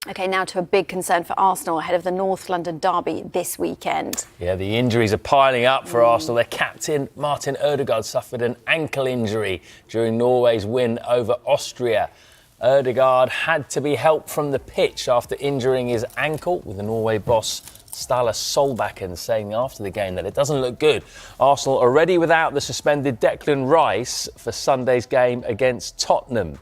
OK, now to a big concern for Arsenal ahead of the North London derby this weekend. Yeah, the injuries are piling up for Arsenal. Their captain, Martin Ødegaard, suffered an ankle injury during Norway's win over Austria. Ødegaard had to be helped from the pitch after injuring his ankle, with the Norway boss Ståle Solbakken saying after the game that it doesn't look good. Arsenal already without the suspended Declan Rice for Sunday's game against Tottenham.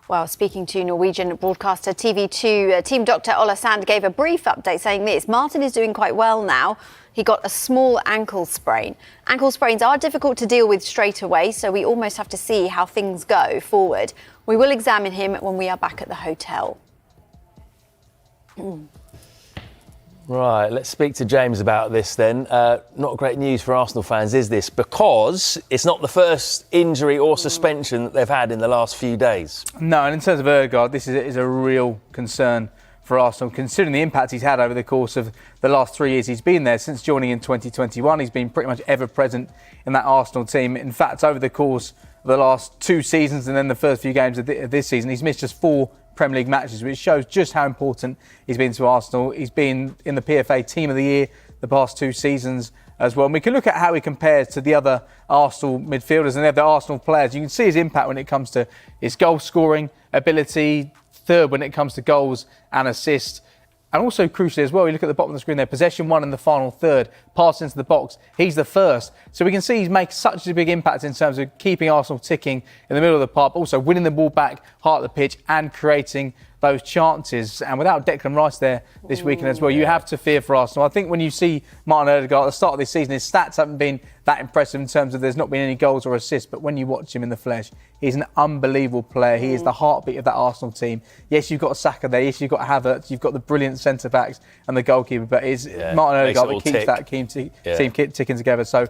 Well, speaking to Norwegian broadcaster TV2, team doctor Ola Sand gave a brief update saying this: Martin is doing quite well now. He got a small ankle sprain. Ankle sprains are difficult to deal with straight away, so we almost have to see how things go forward. We will examine him when we are back at the hotel. Right, let's speak to James about this then. Not great news for Arsenal fans, is this? Because it's not the first injury or suspension that they've had in the last few days. No, and in terms of Ødegaard, this is a real concern for Arsenal, considering the impact he's had over the course of the last 3 years he's been there. Since joining in 2021, he's been pretty much ever present in that Arsenal team. In fact, over the course of the last 2 seasons and then the first few games of this season, he's missed just 4 Premier League matches, which shows just how important he's been to Arsenal. He's been in the PFA Team of the Year the past 2 seasons as well. And we can look at how he compares to the other Arsenal midfielders and the other Arsenal players. You can see his impact when it comes to his goal scoring ability, third when it comes to goals and assists. And also crucially as well, you look at the bottom of the screen there, possession 1 in the final third, pass into the box, he's the first. So we can see he's made such a big impact in terms of keeping Arsenal ticking in the middle of the park, also winning the ball back, heart of the pitch and creating those chances. And without Declan Rice there this weekend as well, you have to fear for Arsenal. I think when you see Martin Ødegaard at the start of this season, his stats haven't been that impressive in terms of there's not been any goals or assists, but when you watch him in the flesh, he's an unbelievable player. He is the heartbeat of that Arsenal team. Yes, you've got Saka there, yes, you've got Havertz, you've got the brilliant centre-backs and the goalkeeper, but it's Martin Ødegaard that keeps that team ticking together. So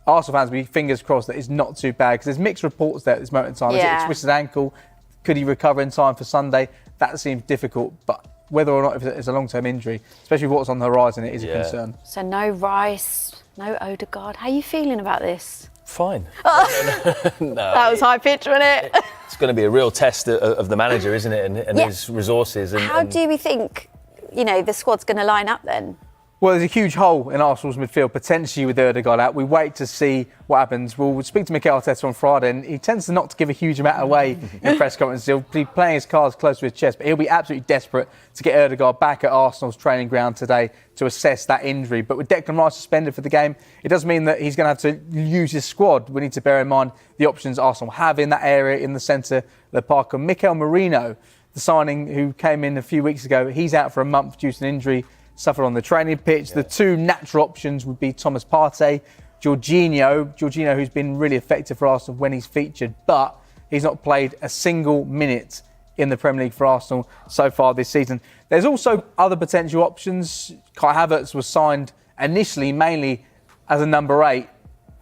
Arsenal fans, be fingers crossed that it's not too bad, because there's mixed reports there at this moment in time. Is it a twisted ankle? Could he recover in time for Sunday? That seems difficult, but whether or not it's a long-term injury, especially what's on the horizon, it is a concern. So no Rice, no Ødegaard. How are you feeling about this? Fine. No, that was high pitch, wasn't it? It's going to be a real test of the manager, isn't it, and his resources. How do we think, the squad's going to line up then? Well, there's a huge hole in Arsenal's midfield, potentially with Ødegaard out. We wait to see what happens. We'll speak to Mikel Arteta on Friday, and he tends to not to give a huge amount away in press conferences. He'll be playing his cards close to his chest, but he'll be absolutely desperate to get Ødegaard back at Arsenal's training ground today to assess that injury. But with Declan Rice suspended for the game, it does mean that he's going to have to use his squad. We need to bear in mind the options Arsenal have in that area in the centre of the park. And Mikel Merino, the signing who came in a few weeks ago, he's out for a month due to an injury suffered on the training pitch. The 2 natural options would be Thomas Partey, Jorginho, who's been really effective for Arsenal when he's featured, but he's not played a single minute in the Premier League for Arsenal so far this season. There's also other potential options. Kai Havertz was signed initially mainly as a number 8,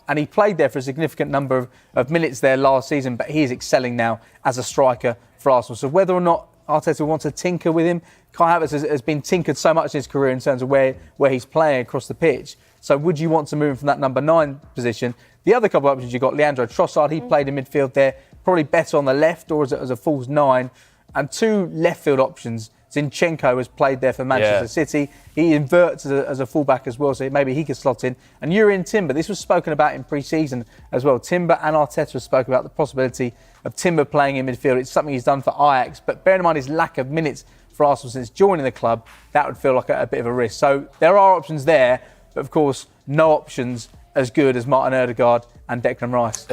and he played there for a significant number of minutes there last season, but he is excelling now as a striker for Arsenal. So whether or not Arteta wants to tinker with him, Kai Havertz has been tinkered so much in his career in terms of where he's playing across the pitch. So would you want to move him from that number 9 position? The other couple of options you've got, Leandro Trossard, he played in midfield there, probably better on the left or as a false 9. And 2 left field options. Zinchenko has played there for Manchester City. He inverts as a fullback as well, so maybe he could slot in. And Jurrien Timber, this was spoken about in pre-season as well. Timber and Arteta spoke about the possibility of Timber playing in midfield. It's something he's done for Ajax, but bearing in mind his lack of minutes for Arsenal since joining the club, that would feel like a bit of a risk. So there are options there, but of course, no options as good as Martin Ødegaard and Declan Rice.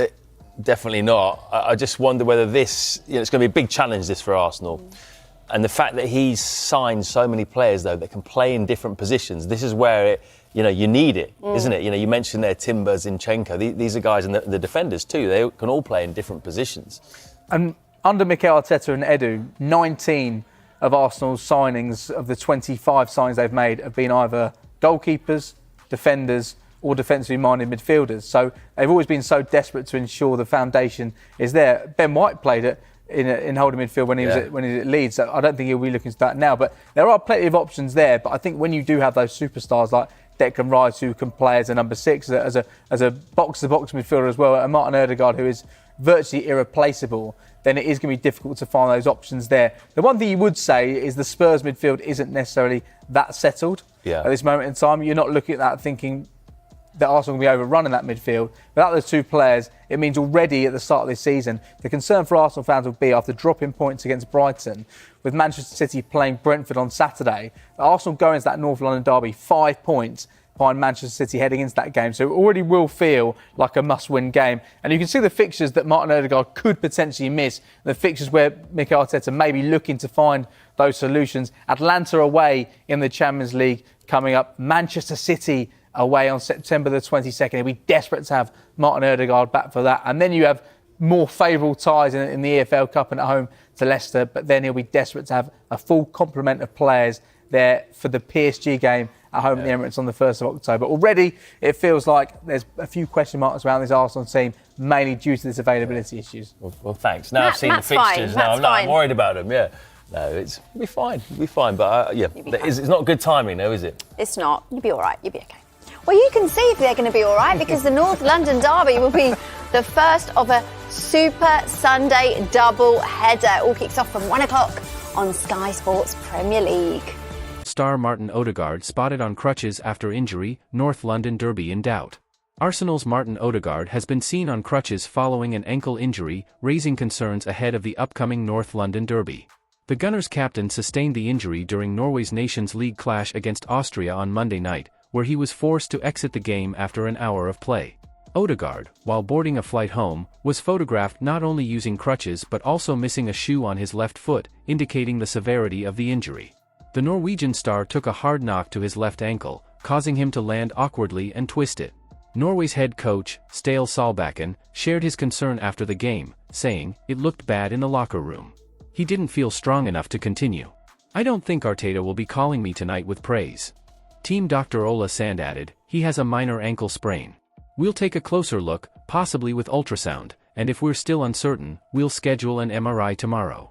Definitely not. I just wonder whether this, it's going to be a big challenge, this, for Arsenal. And the fact that he's signed so many players, though, that can play in different positions, this is where you need it, isn't it? You mentioned there Timber, Zinchenko. These are guys, and the defenders too. They can all play in different positions. And under Mikel Arteta and Edu, 19 of Arsenal's signings, of the 25 signings they've made, have been either goalkeepers, defenders, or defensively minded midfielders. So they've always been so desperate to ensure the foundation is there. Ben White played it in holding midfield when he was at Leeds. So I don't think he'll be looking to that now. But there are plenty of options there. But I think when you do have those superstars like Declan Rice, who can play as a number 6, as a box-to-box midfielder as well, and Martin Ødegaard, who is virtually irreplaceable, then it is going to be difficult to find those options there. The one thing you would say is the Spurs midfield isn't necessarily that settled at this moment in time. You're not looking at that thinking that Arsenal will be overrun in that midfield. Without those two players, it means already at the start of this season, the concern for Arsenal fans will be after dropping points against Brighton, with Manchester City playing Brentford on Saturday, Arsenal go into that North London derby 5 points behind Manchester City heading into that game. So it already will feel like a must-win game. And you can see the fixtures that Martin Ødegaard could potentially miss, the fixtures where Mikel Arteta may be looking to find those solutions. Atlanta away in the Champions League coming up. Manchester City away on September the 22nd. He'll be desperate to have Martin Ødegaard back for that. And then you have more favourable ties in the EFL Cup and at home to Leicester. But then he'll be desperate to have a full complement of players there for the PSG game at home at the Emirates on the 1st of October. Already, it feels like there's a few question marks around this Arsenal team, mainly due to this availability issues. Well, thanks. Now I've seen the fixtures. Now I'm worried about them, No, it'll be fine. We'll be fine. But, it's not good timing, though, is it? It's not. You'll be all right. You'll be OK. Well, you can see if they're going to be all right because the North London derby will be the first of a Super Sunday double header. It all kicks off from 1 o'clock on Sky Sports Premier League. Star Martin Ødegaard spotted on crutches after injury, North London derby in doubt. Arsenal's Martin Ødegaard has been seen on crutches following an ankle injury, raising concerns ahead of the upcoming North London derby. The Gunners' captain sustained the injury during Norway's Nations League clash against Austria on Monday night, where he was forced to exit the game after an hour of play. Ødegaard, while boarding a flight home, was photographed not only using crutches but also missing a shoe on his left foot, indicating the severity of the injury. The Norwegian star took a hard knock to his left ankle, causing him to land awkwardly and twist it. Norway's head coach, Ståle Solbakken, shared his concern after the game, saying, "It looked bad in the locker room. He didn't feel strong enough to continue. I don't think Arteta will be calling me tonight with praise." Team Dr. Ola Sand added, "He has a minor ankle sprain. We'll take a closer look, possibly with ultrasound, and if we're still uncertain, we'll schedule an MRI tomorrow."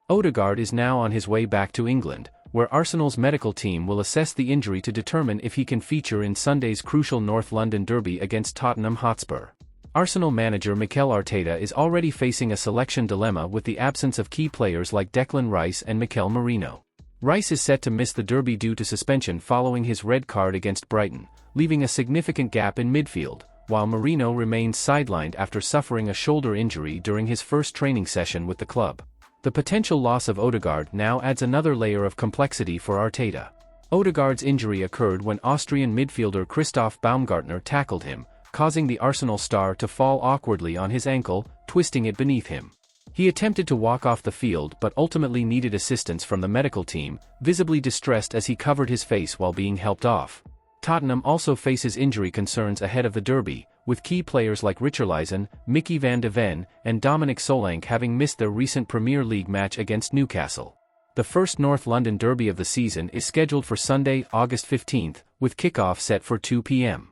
Ødegaard is now on his way back to England, where Arsenal's medical team will assess the injury to determine if he can feature in Sunday's crucial North London derby against Tottenham Hotspur. Arsenal manager Mikel Arteta is already facing a selection dilemma with the absence of key players like Declan Rice and Mikel Merino. Rice is set to miss the derby due to suspension following his red card against Brighton, leaving a significant gap in midfield, while Merino remains sidelined after suffering a shoulder injury during his first training session with the club. The potential loss of Ødegaard now adds another layer of complexity for Arteta. Ødegaard's injury occurred when Austrian midfielder Christoph Baumgartner tackled him, causing the Arsenal star to fall awkwardly on his ankle, twisting it beneath him. He attempted to walk off the field but ultimately needed assistance from the medical team, visibly distressed as he covered his face while being helped off. Tottenham also faces injury concerns ahead of the derby, with key players like Richarlison, Mickey van de Ven, and Dominic Solanke having missed their recent Premier League match against Newcastle. The first North London derby of the season is scheduled for Sunday, August 15th, with kickoff set for 2 p.m.